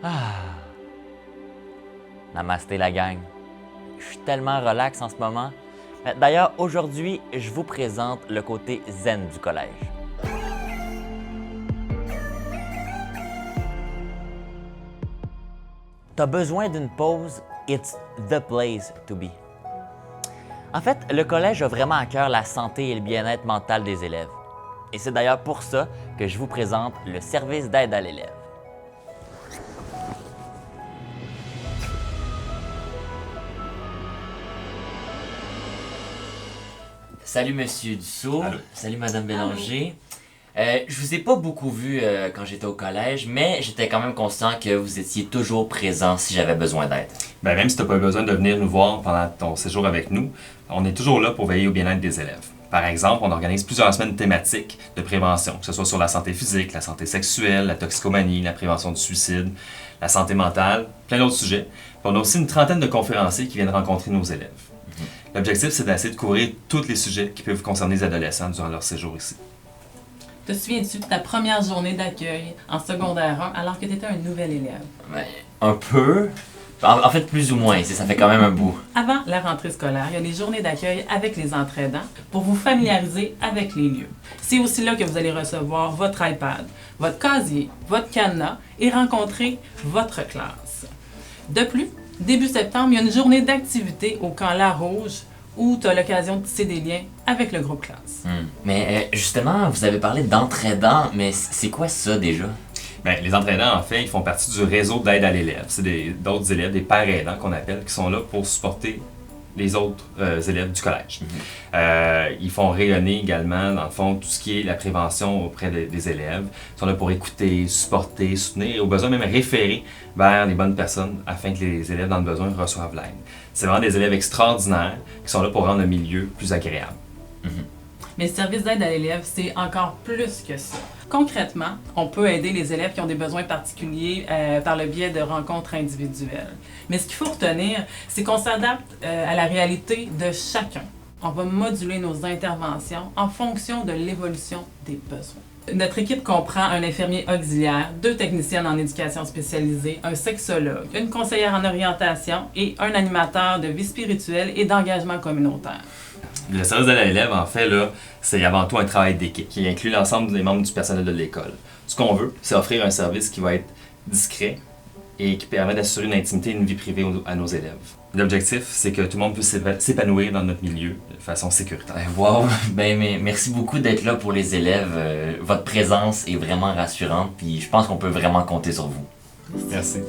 Ah. Namasté la gang. Je suis tellement relax en ce moment. D'ailleurs, aujourd'hui, je vous présente le côté zen du collège. T'as besoin d'une pause, it's the place to be. En fait, le collège a vraiment à cœur la santé et le bien-être mental des élèves. Et c'est d'ailleurs pour ça que je vous présente le service d'aide à l'élève. Salut Monsieur Dussault. Allô. Salut Madame Bélanger. Je vous ai pas beaucoup vu quand j'étais au collège, mais j'étais quand même conscient que vous étiez toujours présent si j'avais besoin d'aide. Ben, même si tu n'as pas besoin de venir nous voir pendant ton séjour avec nous, on est toujours là pour veiller au bien-être des élèves. Par exemple, on organise plusieurs semaines thématiques de prévention, que ce soit sur la santé physique, la santé sexuelle, la toxicomanie, la prévention du suicide, la santé mentale, plein d'autres sujets. Puis on a aussi une trentaine de conférenciers qui viennent rencontrer nos élèves. L'objectif, c'est d'essayer de couvrir tous les sujets qui peuvent concerner les adolescents durant leur séjour ici. Te souviens-tu de ta première journée d'accueil en secondaire 1 alors que tu étais un nouvel élève? Ben, un peu. En fait, plus ou moins, ça fait quand même un bout. Avant la rentrée scolaire, il y a des journées d'accueil avec les entraînants pour vous familiariser avec les lieux. C'est aussi là que vous allez recevoir votre iPad, votre casier, votre cadenas et rencontrer votre classe. De plus, début septembre, il y a une journée d'activité au camp La Rouge où tu as l'occasion de tisser des liens avec le groupe classe. Mais justement, vous avez parlé d'entraidants, mais c'est quoi ça déjà? Bien, les entraînants, en fait, ils font partie du réseau d'aide à l'élève. C'est d'autres élèves, des pères aidants qu'on appelle, qui sont là pour supporter les autres élèves du collège. Ils font rayonner également, dans le fond, tout ce qui est la prévention auprès des élèves. Ils sont là pour écouter, supporter, soutenir et au besoin même référer vers les bonnes personnes afin que les élèves dans le besoin reçoivent l'aide. C'est vraiment des élèves extraordinaires qui sont là pour rendre le milieu plus agréable. Mais le service d'aide à l'élève, c'est encore plus que ça. Concrètement, on peut aider les élèves qui ont des besoins particuliers par le biais de rencontres individuelles. Mais ce qu'il faut retenir, c'est qu'on s'adapte à la réalité de chacun. On va moduler nos interventions en fonction de l'évolution des besoins. Notre équipe comprend un infirmier auxiliaire, 2 techniciennes en éducation spécialisée, un sexologue, une conseillère en orientation et un animateur de vie spirituelle et d'engagement communautaire. Le service d'aide à l'élève, en fait, là, c'est avant tout un travail d'équipe qui inclut l'ensemble des membres du personnel de l'école. Ce qu'on veut, c'est offrir un service qui va être discret et qui permet d'assurer une intimité et une vie privée à nos élèves. L'objectif, c'est que tout le monde puisse s'épanouir dans notre milieu de façon sécuritaire. Wow! Ben, mais merci beaucoup d'être là pour les élèves. Votre présence est vraiment rassurante, puis je pense qu'on peut vraiment compter sur vous. Merci.